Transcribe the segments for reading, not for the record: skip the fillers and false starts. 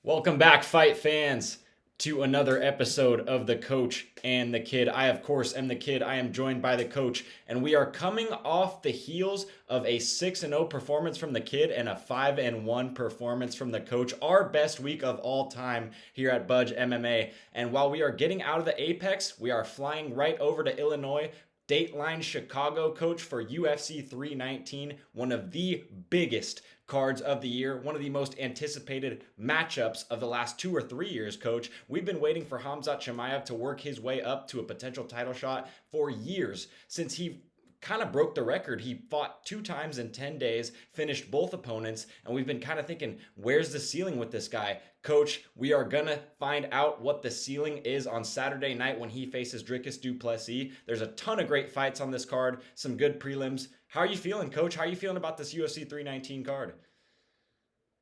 Welcome back, fight fans, to another episode of The Coach and the Kid. I, of course, am the Kid. I am joined by the Coach, and we are coming off the heels of a 6-0 performance from the Kid and a 5-1 performance from the Coach. Our best week of all time here at BUDGE MMA. And while we are getting out of the Apex, we are flying right over to Illinois. Dateline Chicago, Coach, for UFC 319, one of the biggest cards of the year, one of the most anticipated matchups of the last 2 or 3 years, Coach. We've been waiting for Khamzat Chimaev to work his way up to a potential title shot for years, since he kind of broke the record. He fought 2 times in 10 days, finished both opponents, and we've been kind of thinking, where's the ceiling with this guy? Coach, we are going to find out what the ceiling is on Saturday night when he faces Dricus du Plessis. There's a ton of great fights on this card, some good prelims. How are you feeling, Coach? How are you feeling about this UFC 319 card?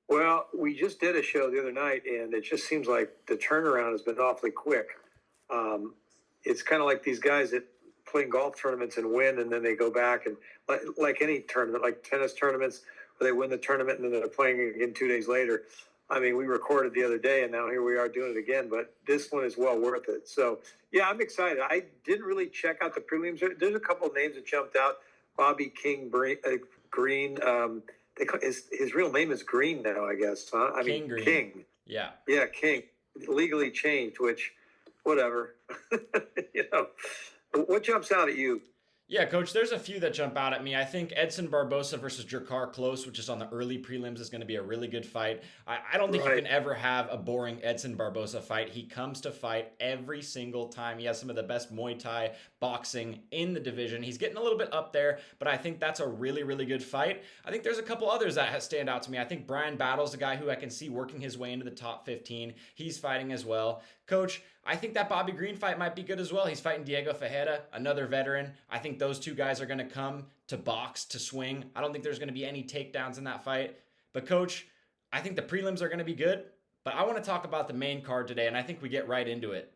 Well, we just did a show the other night, and it just seems like the turnaround has been awfully quick. It's kind of like these guys that play in golf tournaments and win, and then they go back and like any tournament, like tennis tournaments, where they win the tournament and then they're playing again 2 days later. I mean, we recorded the other day, and now here we are doing it again. But this one is well worth it. So, yeah, I'm excited. I didn't really check out the prelims. There's a couple of names that jumped out. Bobby King Green. His real name is Green now, I guess. Huh? I mean, Green. King. Yeah. Yeah, King. Legally changed, which, whatever. What jumps out at you? Yeah, Coach, there's a few that jump out at me. I think Edson Barbosa versus Drakkar Klose, which is on the early prelims, is going to be a really good fight. I don't think you can ever have a boring Edson Barbosa fight. He comes to fight every single time. He has some of the best Muay Thai boxing in the division. He's getting a little bit up there, but I think that's a really, really good fight. I think there's a couple others that stand out to me. I think Brian Battle's a guy who I can see working his way into the top 15. He's fighting as well. Coach, I think that Bobby Green fight might be good as well. He's fighting Diego Ferreira, another veteran. I think those two guys are going to come to box, to swing. I don't think there's going to be any takedowns in that fight. But, Coach, I think the prelims are going to be good. But I want to talk about the main card today, and I think we get right into it.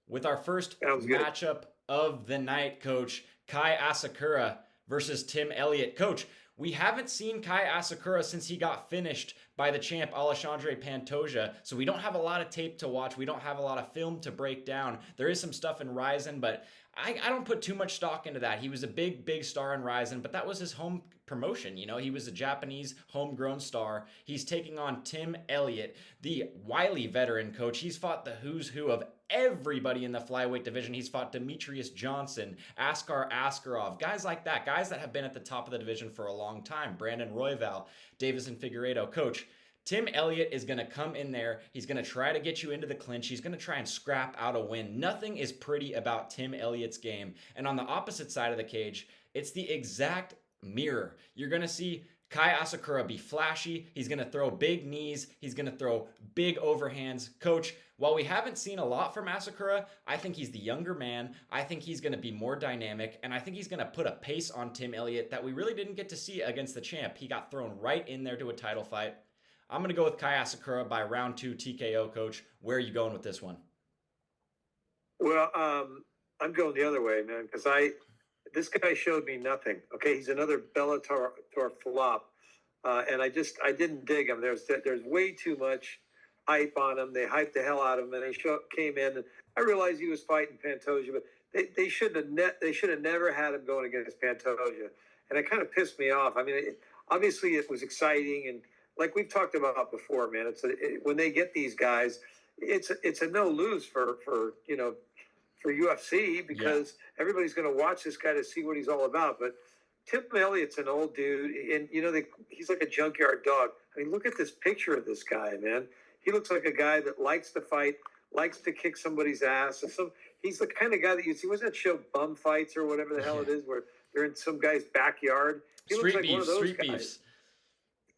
With our first matchup of the night, Coach, Kai Asakura versus Tim Elliott. Coach, we haven't seen Kai Asakura since he got finished by the champ Alexandre Pantoja, so we don't have a lot of tape to watch. We don't have a lot of film to break down. There is some stuff in Rizin, but I don't put too much stock into that. He was a big star in Rizin, but that was his home promotion. You know, he was a Japanese homegrown star. He's taking on Tim Elliott, the wily veteran, Coach. He's fought the who's who of everybody in the flyweight division. He's fought Demetrius Johnson, Askar Askarov, guys like that, guys that have been at the top of the division for a long time. Brandon Royval, Davison Figueiredo. Coach, Tim Elliott is going to come in there. He's going to try to get you into the clinch. He's going to try and scrap out a win. Nothing is pretty about Tim Elliott's game. And on the opposite side of the cage, it's the exact mirror. You're going to see Kai Asakura be flashy. He's going to throw big knees. He's going to throw big overhands. Coach, while we haven't seen a lot from Asakura, I think he's the younger man. I think he's going to be more dynamic, and I think he's going to put a pace on Tim Elliott that we really didn't get to see against the champ. He got thrown right in there to a title fight. I'm going to go with Kai Asakura by round 2 TKO, Coach. Where are you going with this one? Well, I'm going the other way, man, because this guy showed me nothing. Okay, he's another Bellator flop, and I didn't dig him. There's way too much hype on him. They hyped the hell out of him, and came in. And I realized he was fighting Pantoja, but they should have never had him going against Pantoja, and it kind of pissed me off. I mean, obviously it was exciting, and like we've talked about before, man, when they get these guys, it's a no lose for UFC because everybody's going to watch this guy to see what he's all about. But Tim Elliott's an old dude, and he's like a junkyard dog. I mean, look at this picture of this guy, man. He looks like a guy that likes to fight, likes to kick somebody's ass. He's the kind of guy that you see. Wasn't that show Bum Fights or whatever the hell it is, where they're in some guy's backyard? He looks like one of those guys. Beefs.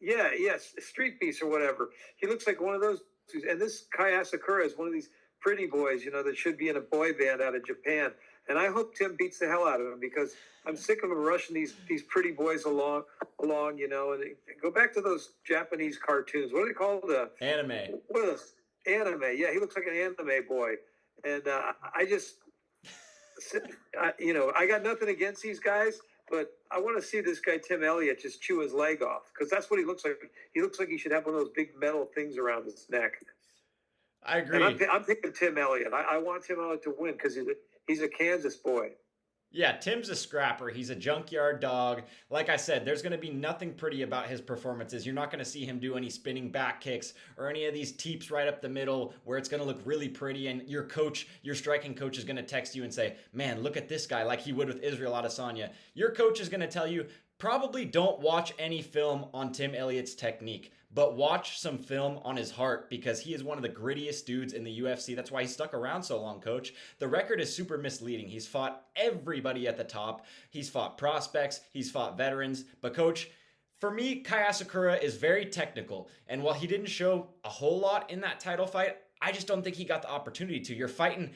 Yeah, yes, Street Beefs or whatever. He looks like one of those. And this Kai Asakura is one of these pretty boys, that should be in a boy band out of Japan. And I hope Tim beats the hell out of him because I'm sick of him rushing these pretty boys along, and go back to those Japanese cartoons. What are they called? Anime. What is anime? Yeah, he looks like an anime boy. And I got nothing against these guys, but I want to see this guy, Tim Elliott, just chew his leg off because that's what he looks like. He looks like he should have one of those big metal things around his neck. I And agree. I'm picking Tim Elliott. I want Tim Elliott to win because he's a Kansas boy. Yeah, Tim's a scrapper. He's a junkyard dog. Like I said, there's going to be nothing pretty about his performances. You're not going to see him do any spinning back kicks or any of these teeps right up the middle where it's going to look really pretty. And your coach, your striking coach, is going to text you and say, man, look at this guy, like he would with Israel Adesanya. Your coach is going to tell you, probably don't watch any film on Tim Elliott's technique, but watch some film on his heart because he is one of the grittiest dudes in the UFC. That's why he stuck around so long, coach. The record is super misleading. He's fought everybody at the top. He's fought prospects. He's fought veterans. But, coach, for me, Kai Asakura is very technical. And while he didn't show a whole lot in that title fight, I just don't think he got the opportunity to. You're fighting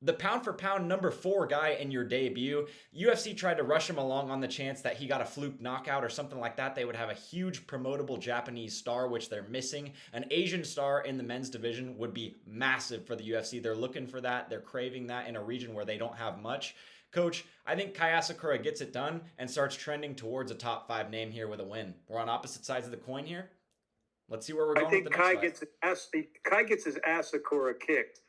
the pound for pound number 4 guy in your debut. UFC tried to rush him along on the chance that he got a fluke knockout or something like that. They would have a huge promotable Japanese star, which they're missing. An Asian star in the men's division would be massive for the UFC. They're looking for that. They're craving that in a region where they don't have much. Coach, I think Kai Asakura gets it done and starts trending towards a top 5 name here with a win. We're on opposite sides of the coin here. Let's see where we're going. I think with the next Kai gets his Asakura kicked.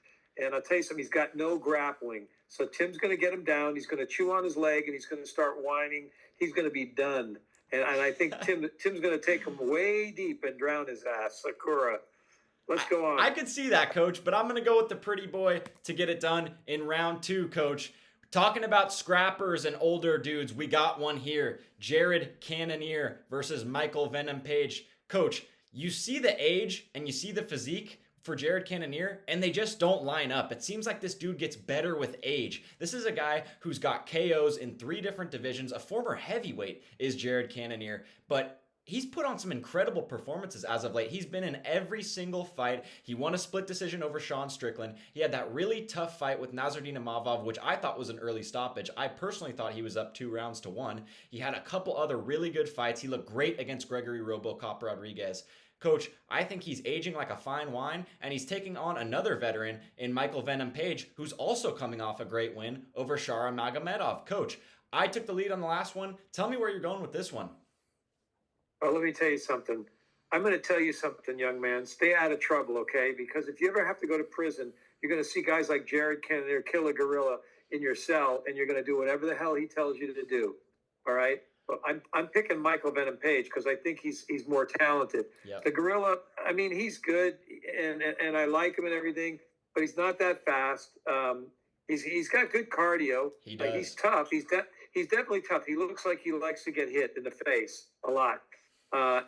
And I'll tell you something, he's got no grappling. So Tim's going to get him down. He's going to chew on his leg, and he's going to start whining. He's going to be done. And I think Tim's going to take him way deep and drown his ass. Sakura. Let's go on. I could see that, Coach, but I'm going to go with the pretty boy to get it done in round 2, Coach. Talking about scrappers and older dudes, we got one here. Jared Cannonier versus Michael Venom Page. Coach, you see the age and you see the physique for Jared Cannonier, and they just don't line up. It seems like this dude gets better with age. This is a guy who's got KOs in 3 different divisions. A former heavyweight is Jared Cannonier, but he's put on some incredible performances as of late. He's been in every single fight. He won a split decision over Sean Strickland. He had that really tough fight with Nasruddin Imavov, which I thought was an early stoppage. I personally thought he was up 2 rounds to 1. He had a couple other really good fights. He looked great against Gregory Robocop Rodriguez. Coach, I think he's aging like a fine wine, and he's taking on another veteran in Michael Venom Page, who's also coming off a great win over Shara Magomedov. Coach, I took the lead on the last one. Tell me where you're going with this one. Oh, let me tell you something. I'm going to tell you something, young man. Stay out of trouble, okay? Because if you ever have to go to prison, you're going to see guys like Jared Cannonier kill a gorilla in your cell, and you're going to do whatever the hell he tells you to do, all right? I'm picking Michael Venom Page because I think he's more talented. Yep. The gorilla, I mean, he's good and I like him and everything, but he's not that fast. He's got good cardio. He does. He's tough. He's definitely tough. He looks like he likes to get hit in the face a lot.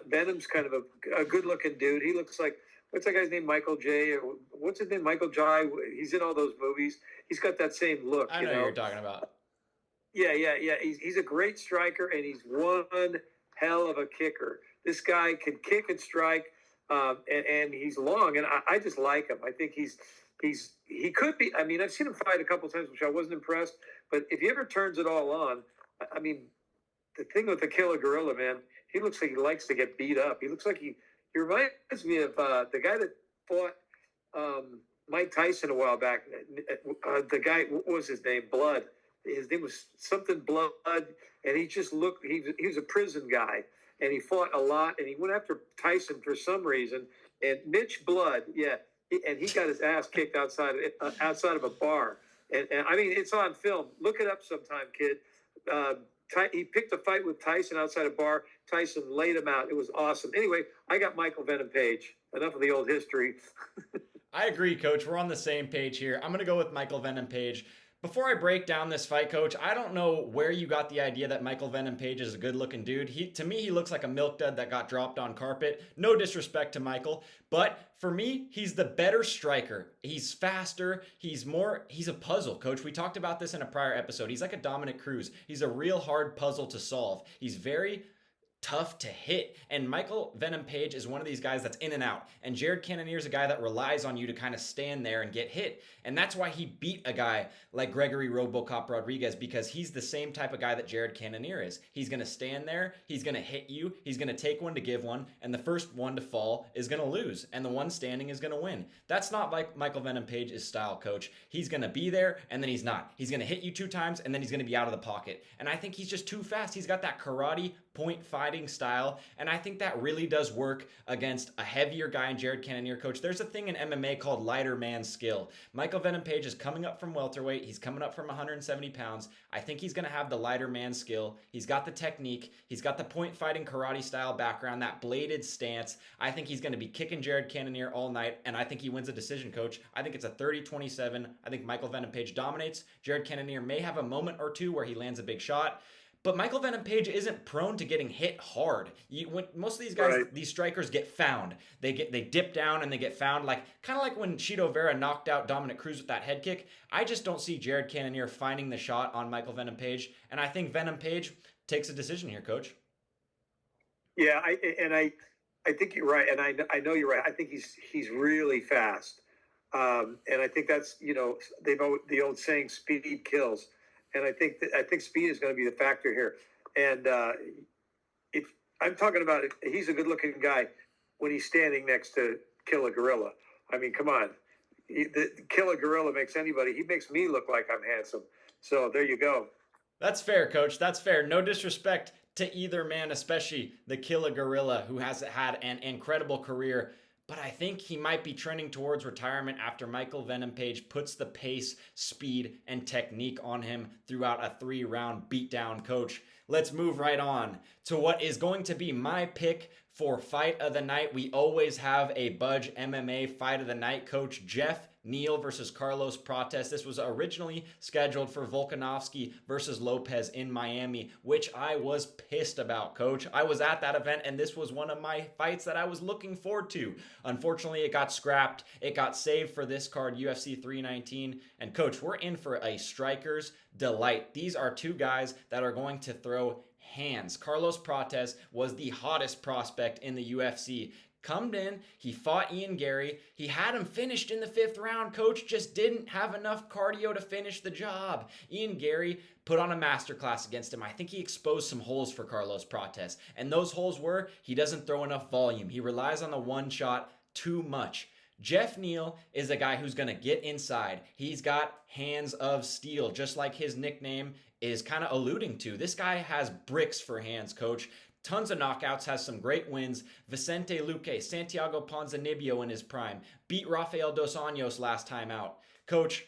Venom's kind of a good looking dude. He looks like, what's that guy's name? Michael J. What's his name? Michael Jai. He's in all those movies. He's got that same look. I know who you're talking about. Yeah. He's a great striker, and he's one hell of a kicker. This guy can kick and strike, and he's long, and I just like him. I think he could be. I mean, I've seen him fight a couple times, which I wasn't impressed. But if he ever turns it all on, I mean, the thing with the killer gorilla, man, he looks like he likes to get beat up. He looks like he reminds me of the guy that fought Mike Tyson a while back. The guy, what was his name? Blood. His name was something Blood, and he just looked. He was a prison guy, and he fought a lot, and he went after Tyson for some reason. And Mitch Blood, and he got his ass kicked outside of a bar. And I mean, it's on film. Look it up sometime, kid. He picked a fight with Tyson outside a bar. Tyson laid him out. It was awesome. Anyway, I got Michael Venom Page. Enough of the old history. I agree, Coach. We're on the same page here. I'm going to go with Michael Venom Page. Before I break down this fight, Coach, I don't know where you got the idea that Michael Venom Page is a good-looking dude. To me, he looks like a milk dud that got dropped on carpet. No disrespect to Michael, but for me, he's the better striker. He's faster. He's a puzzle, Coach. We talked about this in a prior episode. He's like a Dominic Cruz. He's a real hard puzzle to solve. He's very tough to hit. And Michael Venom Page is one of these guys that's in and out. And Jared Cannonier is a guy that relies on you to kind of stand there and get hit. And that's why he beat a guy like Gregory Robocop Rodriguez, because he's the same type of guy that Jared Cannonier is. He's going to stand there. He's going to hit you. He's going to take one to give one. And the first one to fall is going to lose. And the one standing is going to win. That's not like Michael Venom Page's style, Coach. He's going to be there and then he's not. He's going to hit you 2 times and then he's going to be out of the pocket. And I think he's just too fast. He's got that karate point fighting style, and I think that really does work against a heavier guy in Jared Cannonier. Coach, there's a thing in MMA called lighter man skill. Michael Venom Page is coming up from welterweight. He's coming up from 170 pounds. I think he's going to have the lighter man skill. He's got the technique. He's got the point fighting karate style background, that bladed stance. I think he's going to be kicking Jared Cannonier all night, and I think he wins a decision, Coach. I think it's a 30-27. I think Michael Venom Page dominates. Jared Cannonier may have a moment or two where he lands a big shot. But Michael Venom Page isn't prone to getting hit hard. When most of these guys, right, these strikers get found. They dip down and they get found, kind of like when Chito Vera knocked out Dominic Cruz with that head kick. I just don't see Jared Cannonier finding the shot on Michael Venom Page, and I think Venom Page takes a decision here, Coach. Yeah, I think you're right, and I know you're right. I think he's really fast, and I think that's, the old saying, speed kills. And I think speed is going to be the factor here. And if I'm talking about it, he's a good-looking guy when he's standing next to Kill a Gorilla. I mean, come on. Kill a Gorilla makes anybody. He makes me look like I'm handsome. So there you go. That's fair, Coach. That's fair. No disrespect to either man, especially the Kill a Gorilla, who has had an incredible career. But I think he might be trending towards retirement after Michael Venom Page puts the pace, speed, and technique on him throughout a 3-round beatdown, Coach. Let's move right on to what is going to be my pick for fight of the night. We always have a Budge MMA fight of the night, Coach. Jeff Neal versus Carlos Prates. This was originally scheduled for Volkanovski versus Lopez in Miami, which I was pissed about, Coach. I was at that event, and this was one of my fights that I was looking forward to. Unfortunately, it got scrapped. It got saved for this card, UFC 319. And, Coach, we're in for a striker's delight. These are two guys that are going to throw hands. Carlos Prates was the hottest prospect in the UFC. Come in, he fought Ian Gary. He had him finished in the 5th round. Coach just didn't have enough cardio to finish the job. Ian Gary put on a masterclass against him. I think he exposed some holes for Carlos Prates. And those holes were, he doesn't throw enough volume. He relies on the one shot too much. Jeff Neal is a guy who's going to get inside. He's got hands of steel, just like his nickname is kind of alluding to. This guy has bricks for hands, Coach. Tons of knockouts, has some great wins. Vicente Luque, Santiago Ponzinibbio in his prime. Beat Rafael Dos Anjos last time out. Coach,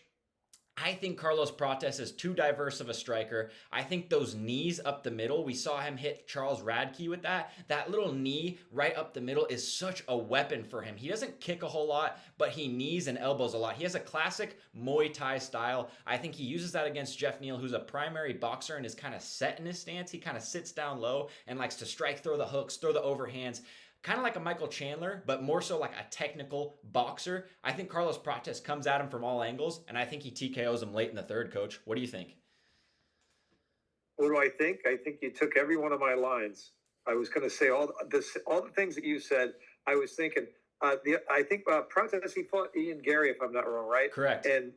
I think Carlos Prates is too diverse of a striker. I think those knees up the middle, we saw him hit Charles Radke with that. That little knee right up the middle is such a weapon for him. He doesn't kick a whole lot, but he knees and elbows a lot. He has a classic Muay Thai style. I think he uses that against Jeff Neal, who's a primary boxer and is kind of set in his stance. He kind of sits down low and likes to strike, throw the hooks, throw the overhands. Kind of like a Michael Chandler, but more so like a technical boxer. I think Carlos Prates comes at him from all angles, and I think he TKOs him late in the 3rd, Coach. What do you think? What do I think? I think you took every one of my lines. I was going to say all the things that you said. I was thinking. I think Prates, he fought Ian Gary, if I'm not wrong, right? Correct. And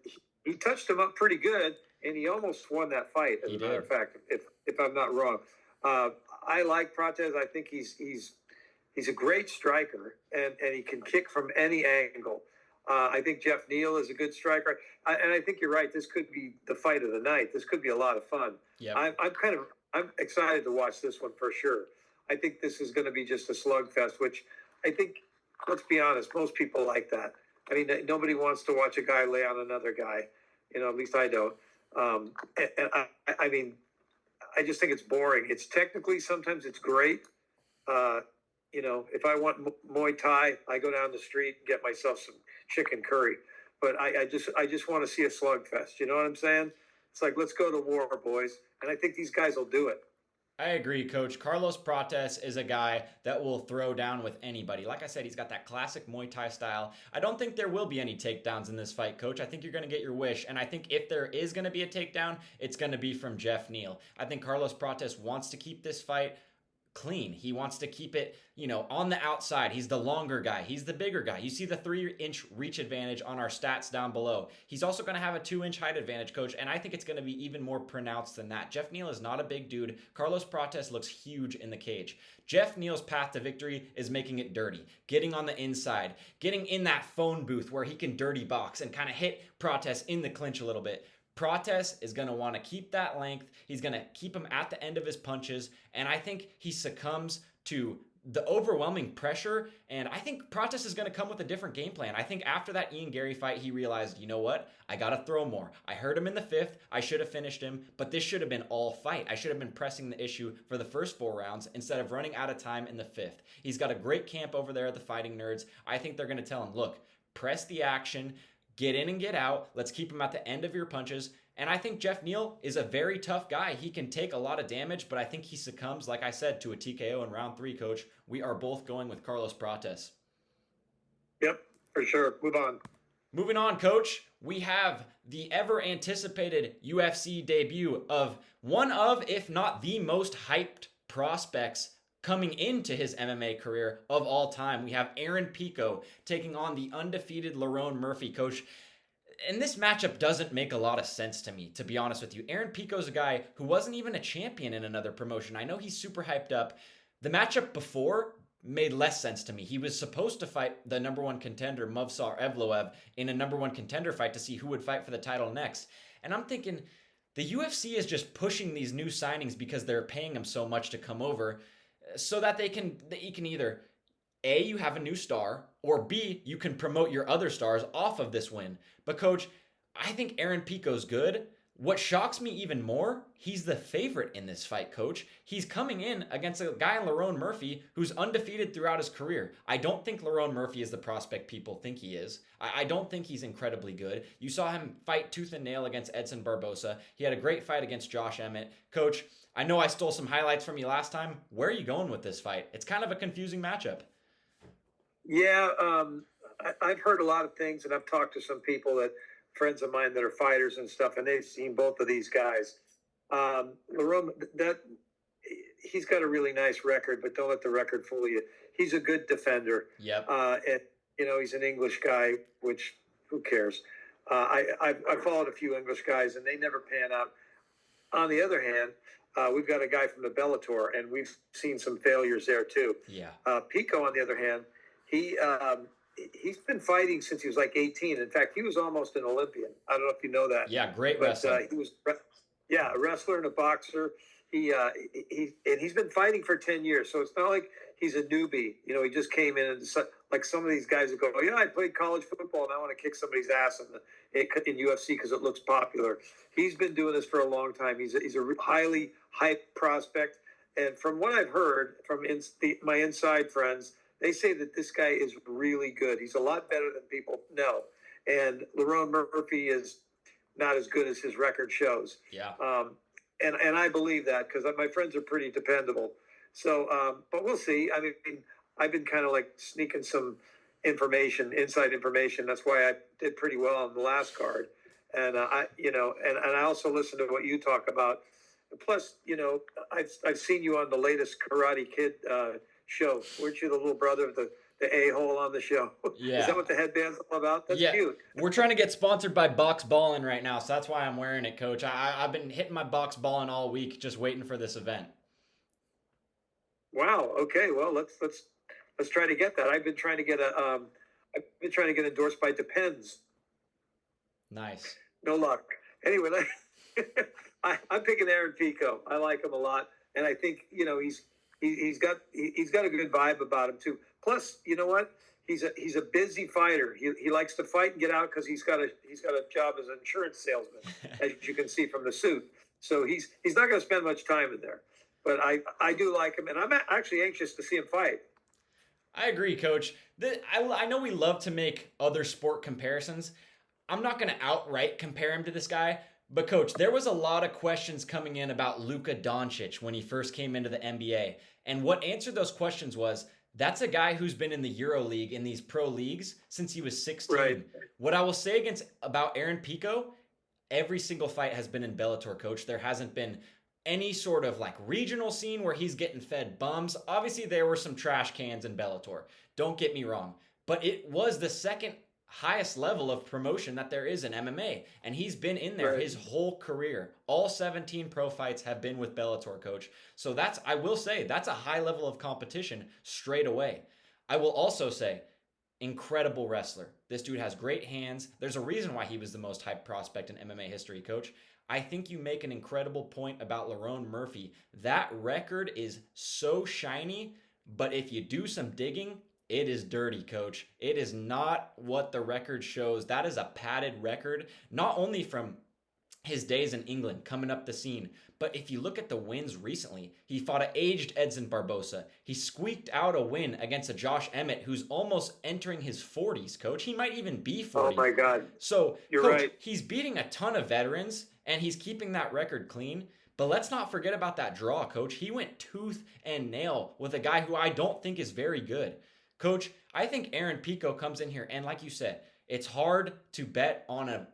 he touched him up pretty good, and he almost won that fight. As a matter of fact, if I'm not wrong, I like Prates. I think he's a great striker, and he can kick from any angle. I think Jeff Neal is a good striker. And I think you're right. This could be the fight of the night. This could be a lot of fun. Yep. I'm excited to watch this one for sure. I think this is going to be just a slugfest, which I think, let's be honest, most people like that. I mean, nobody wants to watch a guy lay on another guy. At least I don't. I mean, I just think it's boring. It's technically, sometimes it's great. If I want Muay Thai, I go down the street and get myself some chicken curry. But I just want to see a slugfest. You know what I'm saying? It's like, let's go to war, boys. And I think these guys will do it. I agree, Coach. Carlos Prates is a guy that will throw down with anybody. Like I said, he's got that classic Muay Thai style. I don't think there will be any takedowns in this fight, Coach. I think you're going to get your wish. And I think if there is going to be a takedown, it's going to be from Jeff Neal. I think Carlos Prates wants to keep this fight clean. He wants to keep it, on the outside. He's the longer guy. He's the bigger guy. You see the 3-inch reach advantage on our stats down below. He's also going to have a 2-inch height advantage, Coach, and I think it's going to be even more pronounced than that. Jeff Neal is not a big dude. Carlos Prates looks huge in the cage. Jeff Neal's path to victory is making it dirty, getting on the inside, getting in that phone booth where he can dirty box and kind of hit Prates in the clinch a little bit. Prates is going to want to keep that length. He's going to keep him at the end of his punches. And I think he succumbs to the overwhelming pressure. And I think Prates is going to come with a different game plan. I think after that Ian Gary fight, he realized, you know what? I got to throw more. I hurt him in the 5th. I should have finished him, but this should have been all fight. I should have been pressing the issue for the first 4 rounds instead of running out of time in the 5th. He's got a great camp over there at the Fighting Nerds. I think they're going to tell him, look, press the action, get in and get out. Let's keep him at the end of your punches. And I think Jeff Neal is a very tough guy. He can take a lot of damage, but I think he succumbs, like I said, to a TKO in round 3, Coach. We are both going with Carlos Prates. Yep, for sure. Move on. Moving on, Coach. We have the ever-anticipated UFC debut of one of, if not the most hyped prospects coming into his MMA career of all time. We have Aaron Pico taking on the undefeated Lerone Murphy. Coach, and this matchup doesn't make a lot of sense to me, to be honest with you. Aaron Pico's a guy who wasn't even a champion in another promotion. I know he's super hyped up. The matchup before made less sense to me. He was supposed to fight the number 1 contender, Movsar Evloev, in a number 1 contender fight to see who would fight for the title next. And I'm thinking, the UFC is just pushing these new signings because they're paying them so much to come over so that you can either A, you have a new star, or B, you can promote your other stars off of this win. But Coach, I think Aaron Pico's good. What shocks me even more, he's the favorite in this fight, Coach. He's coming in against a guy, Lerone Murphy, who's undefeated throughout his career. I don't think Lerone Murphy is the prospect people think he is. I don't think he's incredibly good. You saw him fight tooth and nail against Edson Barbosa. He had a great fight against Josh Emmett. Coach, I know I stole some highlights from you last time. Where are you going with this fight? It's kind of a confusing matchup. Yeah, I've heard a lot of things, and I've talked to some people, friends of mine that are fighters and stuff, and they've seen both of these guys. Lerone, he's got a really nice record, but don't let the record fool you. He's a good defender. Yep. And he's an English guy, which who cares? I followed a few English guys, and they never pan out. On the other hand, we've got a guy from the Bellator, and we've seen some failures there too. Yeah. Pico, on the other hand, he's been fighting since he was like 18. In fact, he was almost an Olympian. I don't know if you know that. Yeah, great wrestler. He was, a wrestler and a boxer. He's been fighting for 10 years, so it's not like he's a newbie. He just came in and like some of these guys that go, I played college football and I want to kick somebody's ass in UFC because it looks popular. He's been doing this for a long time. He's a highly hyped prospect, and from what I've heard from my inside friends, they say that this guy is really good. He's a lot better than people know. And Lerone Murphy is not as good as his record shows. Yeah. And I believe that because my friends are pretty dependable. So, but we'll see. I mean, I've been kind of like sneaking some inside information. That's why I did pretty well on the last card. And I also listen to what you talk about. Plus, I've seen you on the latest Karate Kid show. Weren't you the little brother of the a-hole on the show? Yeah. Is that what the headband's all about? That's cute. We're trying to get sponsored by Box Ballin' right now, so that's why I'm wearing it, Coach. I've been hitting my Box Ballin' all week, just waiting for this event. Wow. Okay. Well, let's try to get that. I've been trying to get endorsed by Depends. Nice. No luck. Anyway, I'm picking Aaron Pico. I like him a lot, and I think he's got a good vibe about him too. Plus, you know what? He's a busy fighter. He likes to fight and get out because he's got a job as an insurance salesman, as you can see from the suit. So he's not going to spend much time in there. But I do like him, and I'm actually anxious to see him fight. I agree, Coach. I know we love to make other sport comparisons. I'm not going to outright compare him to this guy. But, Coach, there was a lot of questions coming in about Luka Doncic when he first came into the NBA. And what answered those questions was, that's a guy who's been in the EuroLeague, in these pro leagues, since he was 16. Right. What I will say about Aaron Pico, every single fight has been in Bellator, Coach. There hasn't been any sort of like regional scene where he's getting fed bums. Obviously, there were some trash cans in Bellator. Don't get me wrong. But it was the second highest level of promotion that there is in MMA. And he's been in there his whole career. All 17 pro fights have been with Bellator, Coach. So I will say, that's a high level of competition straight away. I will also say, incredible wrestler. This dude has great hands. There's a reason why he was the most hyped prospect in MMA history, coach. I think you make an incredible point about Lerone Murphy. That record is so shiny, but if you do some digging, it is dirty, coach. It is not what the record shows. That is a padded record, not only from his days in England coming up the scene. But if you look at the wins recently, he fought an aged Edson Barbosa. He squeaked out a win against a Josh Emmett who's almost entering his 40s, coach. He might even be 40. Oh, my God. So, You're coach, right. He's beating a ton of veterans, and he's keeping that record clean. But let's not forget about that draw, coach. He went tooth and nail with a guy who I don't think is very good. Coach, I think Aaron Pico comes in here, and like you said, it's hard to bet on a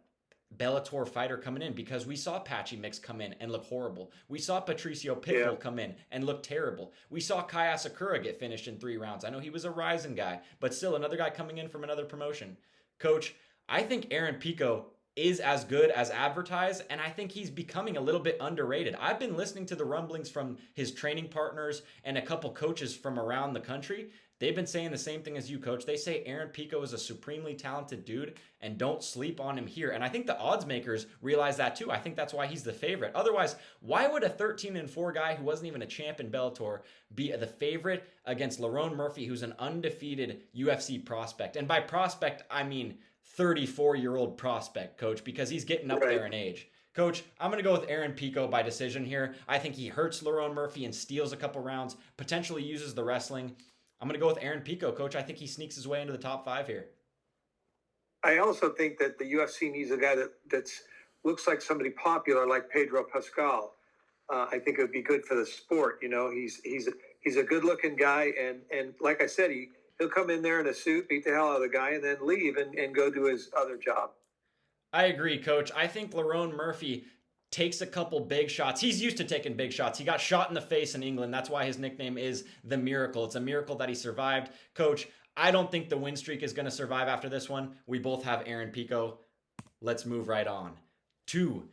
Bellator fighter coming in because we saw Patchy Mix come in and look horrible. We saw Patricio Pico come in and look terrible. We saw Kai Asakura get finished in 3 rounds. I know he was a rising guy, but still another guy coming in from another promotion. Coach, I think Aaron Pico is as good as advertised, and I think he's becoming a little bit underrated. I've been listening to the rumblings from his training partners and a couple coaches from around the country. They've been saying the same thing as you, coach. They say Aaron Pico is a supremely talented dude, and don't sleep on him here. And I think the odds makers realize that too. I think that's why he's the favorite. Otherwise, why would a 13-4 guy who wasn't even a champ in Bellator be the favorite against Lerone Murphy, who's an undefeated UFC prospect? And by prospect, I mean 34-year-old prospect, coach, because he's getting up there in age. Coach, I'm going to go with Aaron Pico by decision here. I think he hurts Lerone Murphy and steals a couple rounds, potentially uses the wrestling. I'm going to go with Aaron Pico, coach. I think he sneaks his way into the top 5 here. I also think that the UFC needs a guy that looks like somebody popular, like Pedro Pascal. I think it would be good for the sport. You know, he's a good-looking guy, and like I said, he'll come in there in a suit, beat the hell out of the guy, and then leave and go do his other job. I agree, coach. I think Lerone Murphy takes a couple big shots. He's used to taking big shots. He got shot in the face in England. That's why his nickname is The Miracle. It's a miracle that he survived. Coach, I don't think the win streak is going to survive after this one. We both have Aaron Pico. Let's move right on to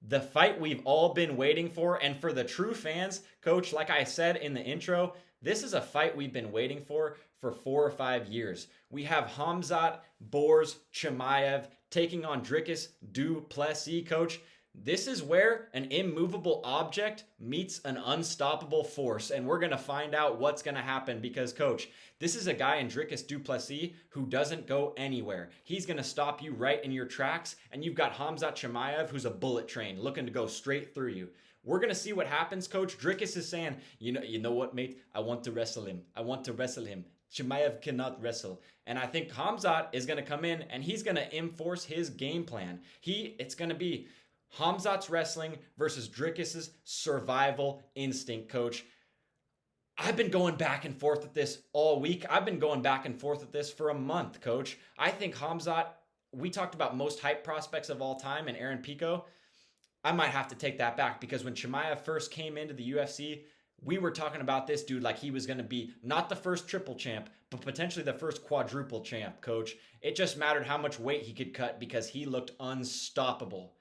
the fight we've all been waiting for. And for the true fans, coach, like I said in the intro, this is a fight we've been waiting for 4 or 5 years. We have Khamzat Borz Chimaev taking on Dricus Du Plessis, coach. This is where an immovable object meets an unstoppable force, and we're going to find out what's going to happen because, coach, this is a guy in Dricus Du Plessis who doesn't go anywhere. He's going to stop you right in your tracks, and you've got Khamzat Chimaev, who's a bullet train, looking to go straight through you. We're going to see what happens, coach. Dricus is saying, you know what, mate? I want to wrestle him. I want to wrestle him. Chimaev cannot wrestle. And I think Khamzat is going to come in, and he's going to enforce his game plan. It's going to be Khamzat's wrestling versus Dricus's survival instinct, coach. I've been going back and forth with this all week. I've been going back and forth with this for a month, coach. I think Khamzat, we talked about most hype prospects of all time and Aaron Pico. I might have to take that back because when Chimaev first came into the UFC, we were talking about this dude like he was going to be not the first triple champ, but potentially the first quadruple champ, coach. It just mattered how much weight he could cut because he looked unstoppable.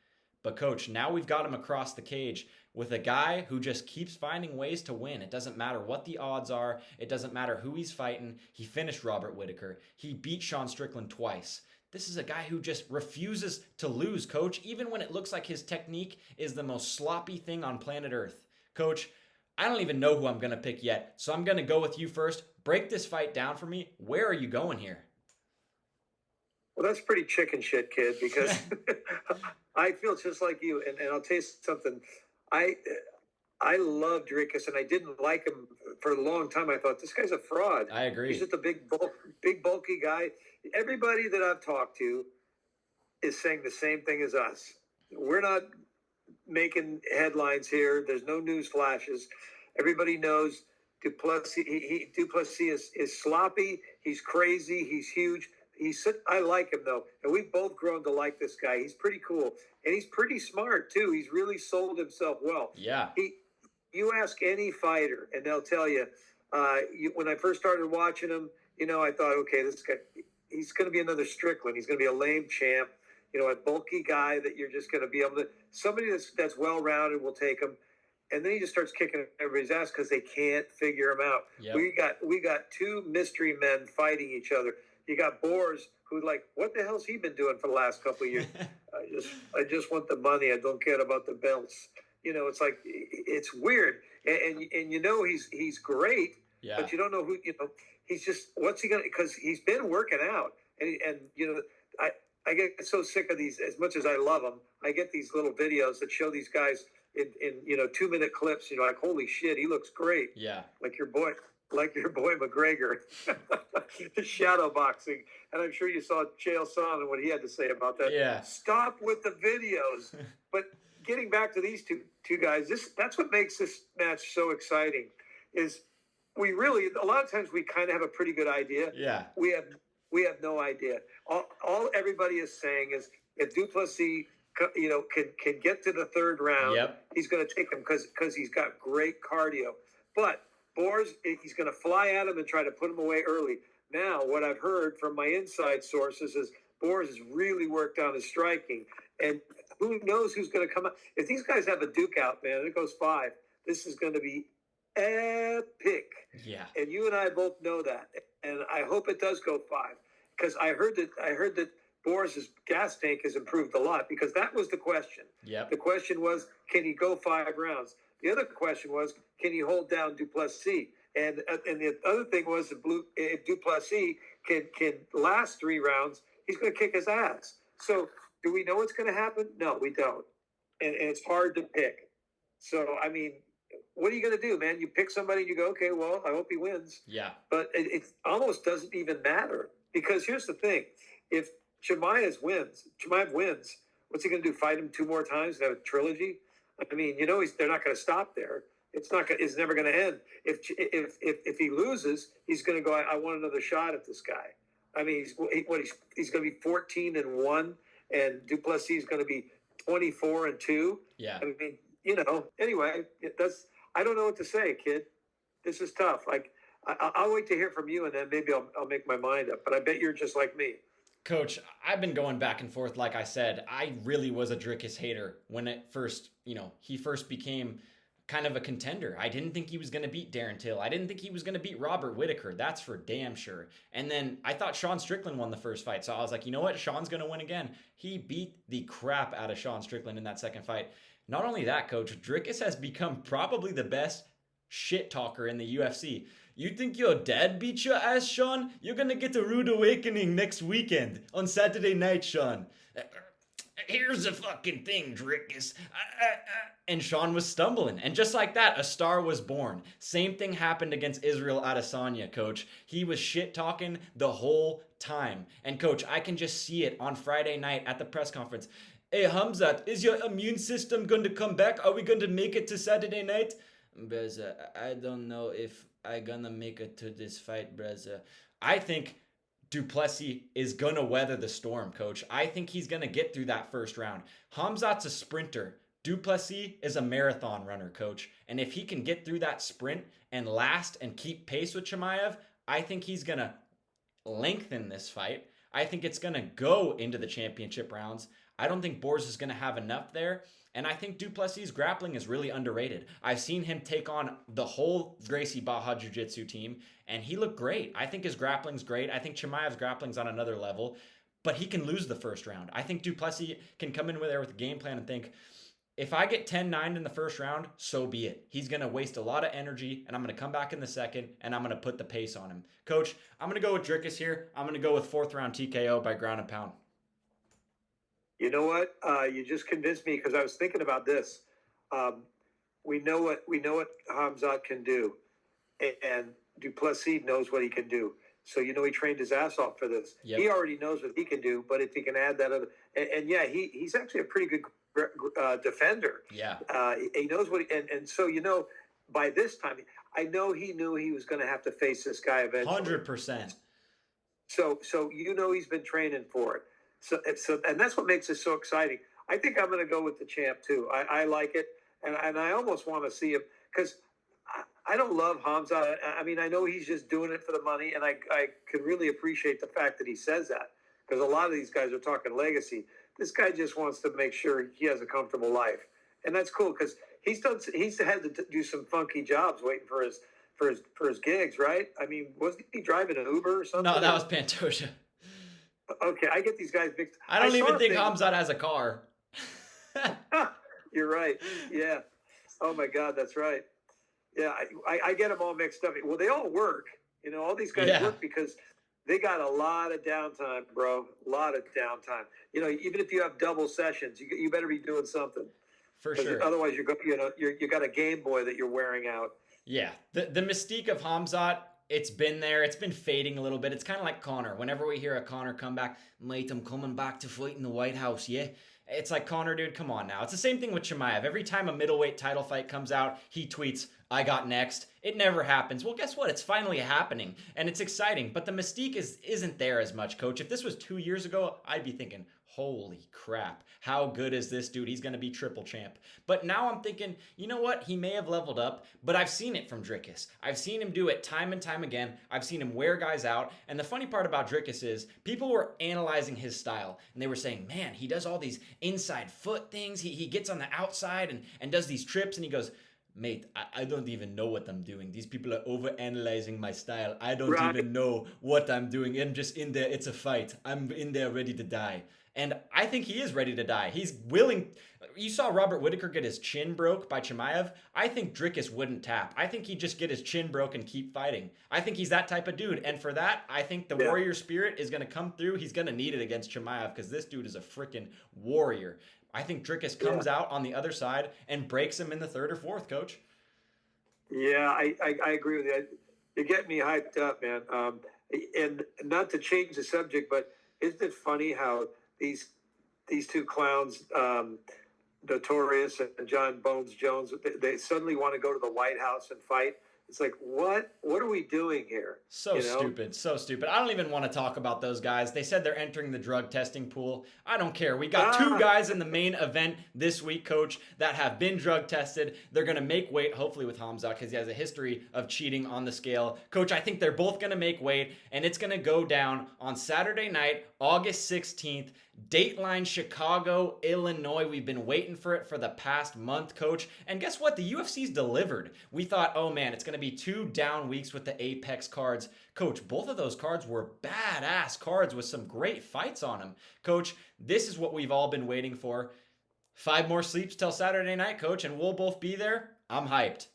But, coach, now we've got him across the cage with a guy who just keeps finding ways to win. It doesn't matter what the odds are. It doesn't matter who he's fighting. He finished Robert Whittaker. He beat Sean Strickland twice. This is a guy who just refuses to lose, coach, even when it looks like his technique is the most sloppy thing on planet Earth. Coach, I don't even know who I'm going to pick yet, so I'm going to go with you first. Break this fight down for me. Where are you going here? Well, that's pretty chicken shit, kid, because I feel just like you. And I'll tell you something. I love Dricus, and I didn't like him for a long time. I thought, this guy's a fraud. I agree. He's just a big, bulky guy. Everybody that I've talked to is saying the same thing as us. We're not making headlines here. There's no news flashes. Everybody knows Duplessis is sloppy. He's crazy. He's huge. I like him, though, and we've both grown to like this guy. He's pretty cool, and he's pretty smart, too. He's really sold himself well. Yeah. You ask any fighter, and they'll tell you, when I first started watching him, I thought, okay, this guy, he's going to be another Strickland. He's going to be a lame champ, a bulky guy that you're just going to be able to – somebody that's well-rounded will take him. And then he just starts kicking everybody's ass because they can't figure him out. Yep. We got 2 mystery men fighting each other. you got Boers who like, what the hell's he been doing for the last couple of years? I just want the money. I don't care about the belts. It's like, it's weird. And he's great, Yeah. but you don't know who, he's just, what's he going to, because he's been working out. And I get so sick of these, as much as I love them, I get these little videos that show these guys in 2-minute clips, like, holy shit, he looks great. Yeah. Like your boy McGregor, shadow boxing. And I'm sure you saw Chael Sonnen and what he had to say about that. Yeah. Stop with the videos. But getting back to these two guys, that's what makes this match so exciting, is we really, a lot of times we kind of have a pretty good idea. Yeah. We have no idea. All everybody is saying is if Duplessis, can get to the third round, yep, he's going to take him because he's got great cardio. But Boers, he's going to fly at him and try to put him away early. Now, what I've heard from my inside sources is Boers has really worked on his striking, and who knows who's going to come out. If these guys have a duke out, man, and it goes 5, this is going to be epic. Yeah. And you and I both know that. And I hope it does go 5, because I heard that Boers' gas tank has improved a lot, because that was the question. Yep. The question was, can he go 5 rounds? The other question was, can he hold down Duplessis? And the other thing was, if Duplessis can last 3 rounds, he's going to kick his ass. So do we know what's going to happen? No, we don't. And it's hard to pick. So, I mean, what are you going to do, man? You pick somebody and you go, okay, well, I hope he wins. Yeah. But it almost doesn't even matter, because here's the thing. If Chimaev wins, what's he going to do? Fight him 2 more times and have a trilogy? I mean, they're not going to stop there. It's never going to end. If he loses, he's going to go, I want another shot at this guy. I mean, he's going to be 14-1, and Duplessis is going to be 24-2. Yeah. I mean, anyway, I don't know what to say, kid. This is tough. Like, I'll wait to hear from you, and then maybe I'll make my mind up. But I bet you're just like me. Coach, I've been going back and forth. Like I said, I really was a Dricus hater when he first became kind of a contender. I didn't think he was going to beat Darren Till. I didn't think he was going to beat Robert Whittaker. That's for damn sure. And then I thought Sean Strickland won the first fight. So I was like, you know what? Sean's going to win again. He beat the crap out of Sean Strickland in that second fight. Not only that, Coach, Dricus has become probably the best shit talker in the UFC. You think your dad beat your ass, Sean? You're gonna get a rude awakening next weekend on Saturday night, Sean. Here's the fucking thing, Dricus. And Sean was stumbling. And just like that, a star was born. Same thing happened against Israel Adesanya, Coach. He was shit-talking the whole time. And, Coach, I can just see it on Friday night at the press conference. Hey, Hamzat, is your immune system going to come back? Are we going to make it to Saturday night? Brother, I don't know if I gonna make it to this fight, brother. I think Duplessis is gonna weather the storm, Coach. I think he's gonna get through that first round. Hamzat's a sprinter. Duplessis is a marathon runner, Coach. And if he can get through that sprint and last and keep pace with Chimaev, I think he's gonna lengthen this fight. I think it's gonna go into the championship rounds. I don't think Boers is gonna have enough there. And I think Duplessis' grappling is really underrated. I've seen him take on the whole Gracie Baja Jiu-Jitsu team, and he looked great. I think his grappling's great. I think Chimaev's grappling's on another level, but he can lose the first round. I think Duplessis can come in there with a game plan and think, if I get 10-9 in the first round, so be it. He's going to waste a lot of energy, and I'm going to come back in the second, and I'm going to put the pace on him. Coach, I'm going to go with Dricus here. I'm going to go with 4th round TKO by ground and pound. You know what? You just convinced me, because I was thinking about this. We know what Hamzat can do, and Duplessis knows what he can do. So he trained his ass off for this. Yep. He already knows what he can do, but if he can add that other, and yeah, he's actually a pretty good defender. Yeah, he knows what, and so by this time, I know he knew he was going to have to face this guy eventually. 100%. So he's been training for it. So and that's what makes it so exciting. I think I'm going to go with the champ too. I like it, and I almost want to see him, because I don't love Hamzat. I mean, I know he's just doing it for the money, and I can really appreciate the fact that he says that, because a lot of these guys are talking legacy. This guy just wants to make sure he has a comfortable life, and that's cool, because he's had to do some funky jobs waiting for his for his gigs, right? I mean, wasn't he driving an Uber or something? No, that was Pantoja. Okay, I get these guys mixed. I don't even think Khamzat has a car. You're right. Yeah. Oh my God, that's right. Yeah, I get them all mixed up. Well, they all work. You know, all these guys work because they got a lot of downtime, bro. A lot of downtime. You know, even if you have double sessions, you better be doing something. For sure. Otherwise, you got a Game Boy that you're wearing out. Yeah, the mystique of Khamzat, it's been there. It's been fading a little bit. It's kind of like Conor. Whenever we hear a Conor comeback, mate, I'm coming back to fight in the White House, yeah? It's like, Conor, dude, come on now. It's the same thing with Chimaev. Every time a middleweight title fight comes out, he tweets, I got next. It never happens. Well, guess what? It's finally happening, and it's exciting. But the mystique isn't there as much, Coach. If this was 2 years ago, I'd be thinking, holy crap, how good is this dude? He's going to be triple champ. But now I'm thinking, you know what? He may have leveled up, but I've seen it from Dricus. I've seen him do it time and time again. I've seen him wear guys out. And the funny part about Dricus is people were analyzing his style, and they were saying, man, he does all these inside foot things. He gets on the outside and does these trips, and he goes, mate, I don't even know what I'm doing. These people are over-analyzing my style. I don't even know what I'm doing. I'm just in there. It's a fight. I'm in there ready to die. And I think he is ready to die. He's willing. You saw Robert Whittaker get his chin broke by Chimaev. I think Dricus wouldn't tap. I think he'd just get his chin broke and keep fighting. I think he's that type of dude. And for that, I think the warrior spirit is going to come through. He's going to need it against Chimaev because this dude is a freaking warrior. I think Dricus comes out on the other side and breaks him in the third or fourth, Coach. Yeah, I agree with you. You're getting me hyped up, man. And not to change the subject, but isn't it funny how these two clowns, Notorious and John Bones Jones, they suddenly want to go to the White House and fight? It's like, what are we doing here? So stupid, so stupid. I don't even want to talk about those guys. They said they're entering the drug testing pool. I don't care. We got two guys in the main event this week, Coach, that have been drug tested. They're going to make weight, hopefully with Khamzat, because he has a history of cheating on the scale. Coach, I think they're both going to make weight, and it's going to go down on Saturday night, August 16th. Dateline, Chicago, Illinois. We've been waiting for it for the past month, Coach. And guess what? The UFC's delivered. We thought, oh man, it's going to be 2 down weeks with the Apex cards. Coach, both of those cards were badass cards with some great fights on them. Coach, this is what we've all been waiting for. 5 more sleeps till Saturday night, Coach, and we'll both be there. I'm hyped.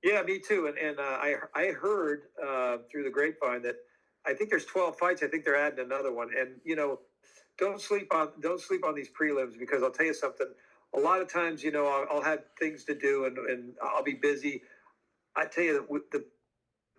Yeah, me too. And I heard through the grapevine that I think there's 12 fights. I think they're adding another one. And, you know, don't sleep on these prelims, because I'll tell you something. A lot of times, you know, I'll have things to do and I'll be busy. I tell you that the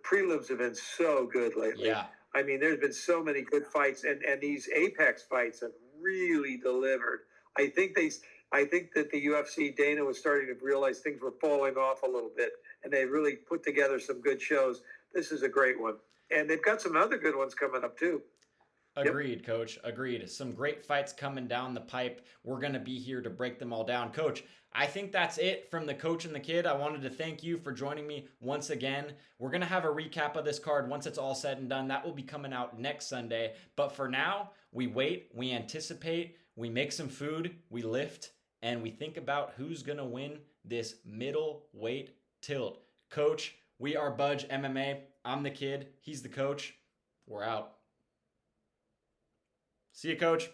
prelims have been so good lately. Yeah. I mean, there's been so many good fights, and these Apex fights have really delivered. I think that the UFC, Dana was starting to realize things were falling off a little bit, and they really put together some good shows. This is a great one. And they've got some other good ones coming up too. Agreed, Coach. Agreed. Some great fights coming down the pipe. We're going to be here to break them all down. Coach, I think that's it from the Coach and the Kid. I wanted to thank you for joining me once again. We're going to have a recap of this card once it's all said and done. That will be coming out next Sunday. But for now, we wait, we anticipate, we make some food, we lift, and we think about who's going to win this middleweight tilt. Coach, we are Budge MMA. I'm the Kid. He's the Coach. We're out. See you, Coach.